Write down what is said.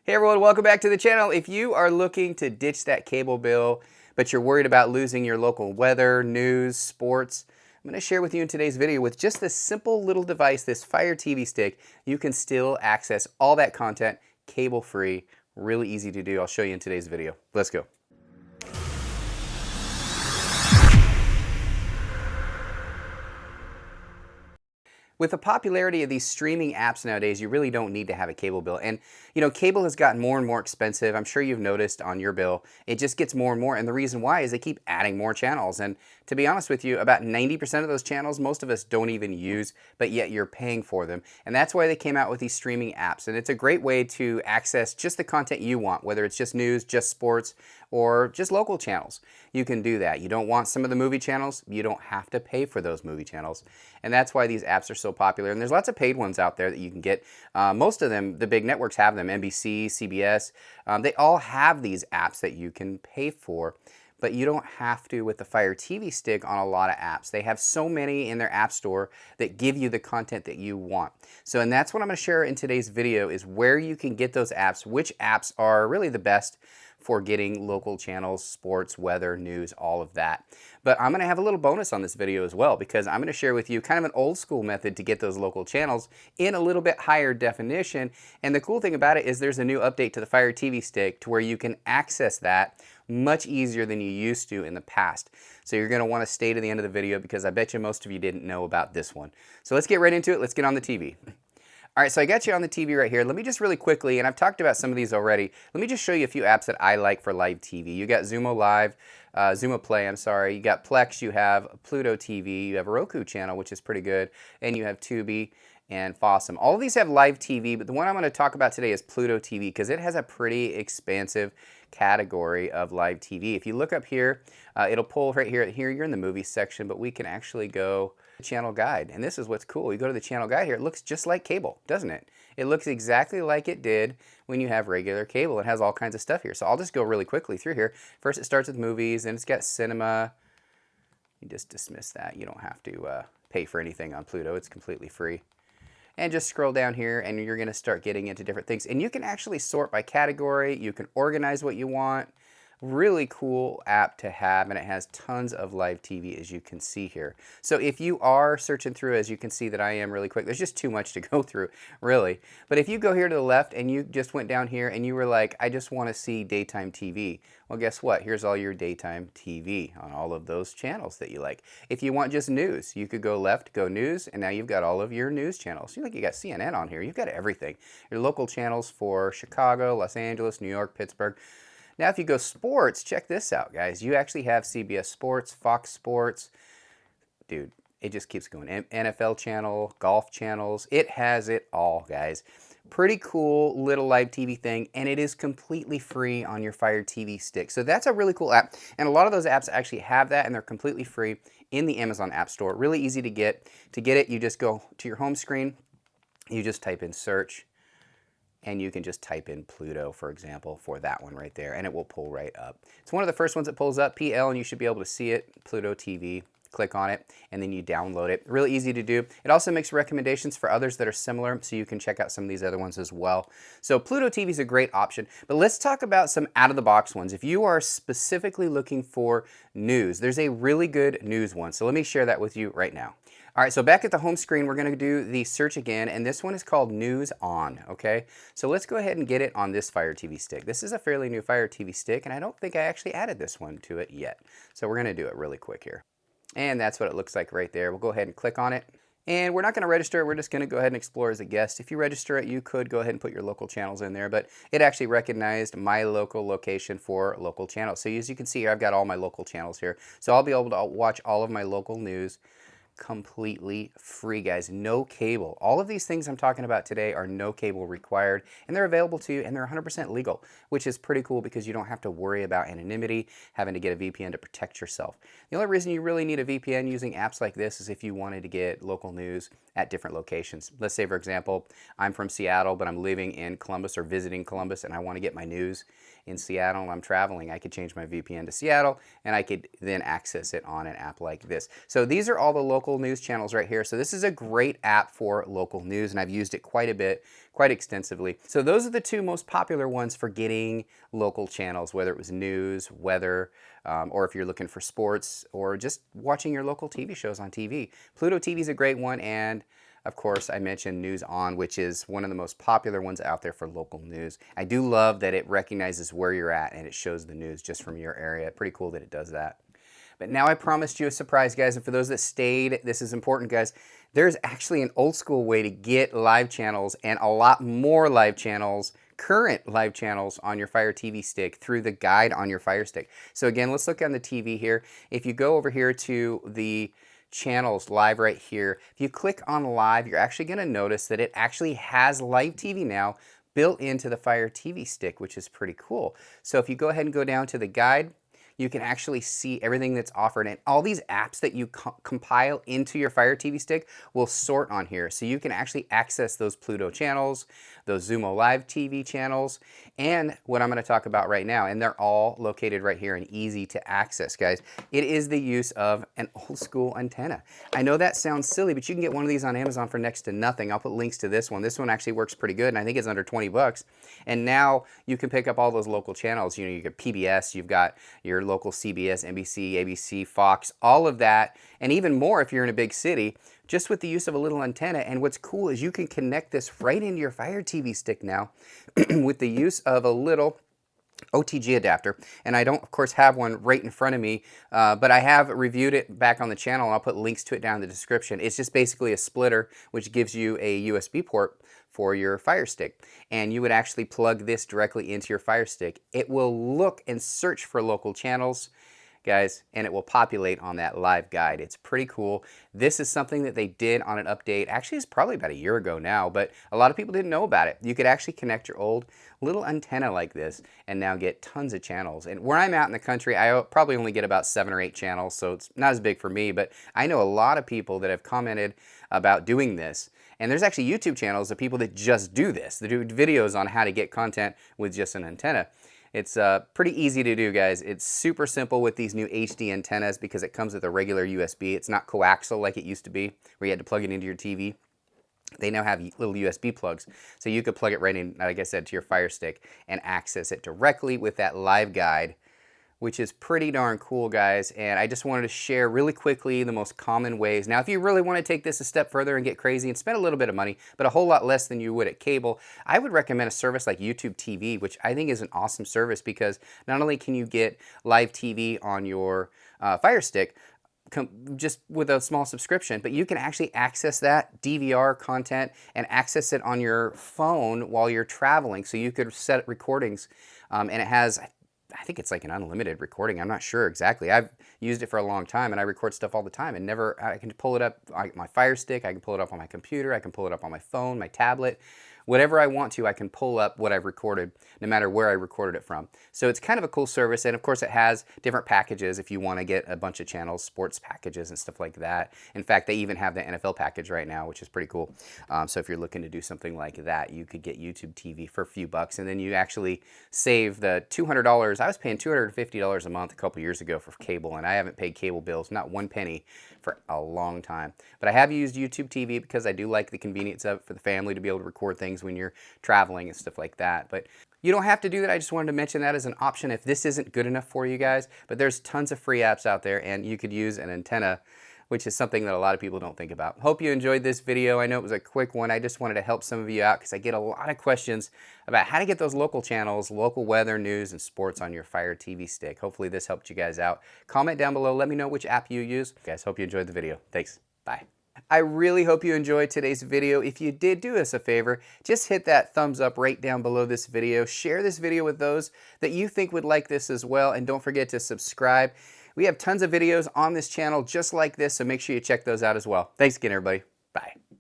Hey everyone, welcome back to the channel. If you are looking to ditch that cable bill, but you're worried about losing your local weather, news, sports, I'm going to share with you in today's video with just this simple little device, this Fire TV stick, you can still access all that content cable free. Really easy to do. I'll show you in today's video. Let's go. With the popularity of these streaming apps nowadays, you really don't need to have a cable bill. And, you know, cable has gotten more and more expensive. I'm sure you've noticed on your bill. It just gets more and more. And the reason why is they keep adding more channels. And to be honest with you, about 90% of those channels, most of us don't even use, but yet you're paying for them. And that's why they came out with these streaming apps. And it's a great way to access just the content you want, whether it's just news, just sports, or just local channels. You can do that. You don't want some of the movie channels, you don't have to pay for those movie channels. And that's why these apps are so popular. And there's lots of paid ones out there that you can get. Most of them, the big networks have them, NBC, CBS. They all have these apps that you can pay for. But you don't have to with the Fire TV stick on a lot of apps. They have so many in their app store that give you the content that you want. So, and that's what I'm going to share in today's video is where you can get those apps, which apps are really the best for getting local channels, sports, weather, news, all of that. But I'm going to have a little bonus on this video as well because I'm going to share with you kind of an old school method to get those local channels in a little bit higher definition. And the cool thing about it is there's a new update to the Fire TV stick to where you can access that much easier than you used to in the past. So you're going to want to stay to the end of the video because I bet you most of you didn't know about this one. So let's get right into it. Let's get on the TV. All right, so I got you on the TV right here. Let me just really quickly, and I've talked about some of these already, let me just show you a few apps that I like for live TV. You got Zumo Live, Zumo Play, I'm sorry. You got Plex, you have Pluto TV, you have a Roku channel, which is pretty good, and you have Tubi and Fossum. All of these have live TV, but the one I'm going to talk about today is Pluto TV because it has a pretty expansive category of live TV. If you look up here, it'll pull right here. Here you're in the movie section, but we can actually go to channel guide. And this is what's cool. You go to the channel guide here, it looks just like cable, doesn't it? It looks exactly like it did when you have regular cable. It has all kinds of stuff here. So I'll just go really quickly through here. First it starts with movies, then it's got cinema. You just dismiss that. You don't have to pay for anything on Pluto. It's completely free. And just scroll down here and you're going to start getting into different things. And you can actually sort by category. You can organize what you want. Really cool app to have, and it has tons of live TV as you can see here. So if you are searching through, as you can see that I am really quick, there's just too much to go through, really. But if you go here to the left and you just went down here and you were like, I just want to see daytime TV. Well, guess what? Here's all your daytime TV on all of those channels that you like. If you want just news, you could go left, go news, and now you've got all of your news channels. You got CNN on here. You've got everything. Your local channels for Chicago, Los Angeles, New York, Pittsburgh. Now, if you go sports, check this out, guys. You actually have CBS Sports, Fox Sports. Dude, it just keeps going. NFL channel, golf channels. It has it all, guys. Pretty cool little live TV thing, and it is completely free on your Fire TV stick. So that's a really cool app, and a lot of those apps actually have that, and they're completely free in the Amazon App Store. Really easy to get. To get it, you just go to your home screen. You just type in search. And you can just type in Pluto, for example, for that one right there, and it will pull right up. It's one of the first ones that pulls up, PL, and you should be able to see it, Pluto TV. Click on it, and then you download it. Really easy to do. It also makes recommendations for others that are similar, so you can check out some of these other ones as well. So Pluto TV is a great option, but let's talk about some out-of-the-box ones. If you are specifically looking for news, there's a really good news one, so let me share that with you right now. All right, so back at the home screen, we're going to do the search again, and this one is called News On, okay? So let's go ahead and get it on this Fire TV stick. This is a fairly new Fire TV stick, and I don't think I actually added this one to it yet. So we're going to do it really quick here. And that's what it looks like right there. We'll go ahead and click on it. And we're not going to register it. We're just going to go ahead and explore as a guest. If you register it, you could go ahead and put your local channels in there, but it actually recognized my local location for local channels. So as you can see here, I've got all my local channels here. So I'll be able to watch all of my local news completely free, guys. No cable. All of these things I'm talking about today are no cable required, and they're available to you, and they're 100% legal, which is pretty cool because you don't have to worry about anonymity, having to get a VPN to protect yourself. The only reason you really need a VPN using apps like this is if you wanted to get local news at different locations. Let's say, for example, I'm from Seattle, but I'm living in Columbus or visiting Columbus, and I want to get my news in Seattle and I'm traveling. I could change my VPN to Seattle, and I could then access it on an app like this. So these are all the local local news channels right here. So this is a great app for local news, and I've used it quite a bit, quite extensively. So those are the two most popular ones for getting local channels, whether it was news, weather, or if you're looking for sports, or just watching your local TV shows on TV. Pluto TV is a great one, and of course, I mentioned News On, which is one of the most popular ones out there for local news. I do love that it recognizes where you're at and it shows the news just from your area. Pretty cool that it does that. But now I promised you a surprise, guys, and for those that stayed, this is important, guys. There's actually an old school way to get live channels and a lot more live channels, current live channels on your Fire TV stick through the guide on your Fire Stick. So again, let's look on the TV here. If you go over here to the channels live right here, if you click on live, you're actually going to notice that it actually has live TV now built into the Fire TV stick, which is pretty cool. So if you go ahead and go down to the guide, you can actually see everything that's offered, and all these apps that you compile into your Fire TV stick will sort on here. So you can actually access those Pluto channels, those Zumo Live TV channels, and what I'm going to talk about right now. And they're all located right here and easy to access, guys. It is the use of an old school antenna. I know that sounds silly, but you can get one of these on Amazon for next to nothing. I'll put links to this one. This one actually works pretty good, and I think it's under 20 bucks. And now you can pick up all those local channels. You know, you get PBS, you've got your local CBS, NBC, ABC, Fox, all of that, and even more if you're in a big city, just with the use of a little antenna. And what's cool is you can connect this right into your Fire TV stick now with the use of a little OTG adapter. And I don't, of course, have one right in front of me, but I have reviewed it back on the channel, and I'll put links to it down in the description. It's just basically a splitter, which gives you a USB port for your Fire Stick. And you would actually plug this directly into your Fire Stick. It will look and search for local channels, guys, and it will populate on that live guide. It's pretty cool. This is something that they did on an update. Actually, it's probably about a year ago now, but a lot of people didn't know about it. You could actually connect your old little antenna like this and now get tons of channels. And where I'm at in the country, I probably only get about 7 or 8 channels, so it's not as big for me, but I know a lot of people that have commented about doing this. And there's actually YouTube channels of people that just do this. They do videos on how to get content with just an antenna. It's pretty easy to do, guys. It's super simple with these new HD antennas because it comes with a regular USB. It's not coaxial like it used to be, where you had to plug it into your TV. They now have little USB plugs, so you could plug it right in, like I said, to your Fire Stick and access it directly with that live guide, which is pretty darn cool, guys. And I just wanted to share really quickly the most common ways. Now, if you really want to take this a step further and get crazy and spend a little bit of money, but a whole lot less than you would at cable, I would recommend a service like YouTube TV, which I think is an awesome service because not only can you get live TV on your Fire Stick, just with a small subscription, but you can actually access that DVR content and access it on your phone while you're traveling. So you could set recordings, and it has, I think it's like an unlimited recording. I'm not sure exactly. I've used it for a long time, and I record stuff all the time, and I can pull it up on my Fire Stick, I can pull it up on my computer, I can pull it up on my phone, my tablet. Whatever I want to, I can pull up what I've recorded, no matter where I recorded it from. So it's kind of a cool service, and of course it has different packages if you want to get a bunch of channels, sports packages and stuff like that. In fact, they even have the NFL package right now, which is pretty cool. So if you're looking to do something like that, you could get YouTube TV for a few bucks, and then you actually save the $200. I was paying $250 a month a couple years ago for cable, and I haven't paid cable bills, not one penny, for a long time. But I have used YouTube TV because I do like the convenience of it for the family to be able to record things when you're traveling and stuff like that. But you don't have to do that. I just wanted to mention that as an option if this isn't good enough for you guys. But there's tons of free apps out there, and you could use an antenna, which is something that a lot of people don't think about. Hope you enjoyed this video. I know it was a quick one. I just wanted to help some of you out because I get a lot of questions about how to get those local channels, local weather, news, and sports on your Fire TV stick. Hopefully this helped you guys out. Comment down below. Let me know which app you use. Guys, hope you enjoyed the video. Thanks. Bye. I really hope you enjoyed today's video. If you did, do us a favor, just hit that thumbs up right down below this video. Share this video with those that you think would like this as well, and don't forget to subscribe. We have tons of videos on this channel just like this, so make sure you check those out as well. Thanks again, everybody. Bye.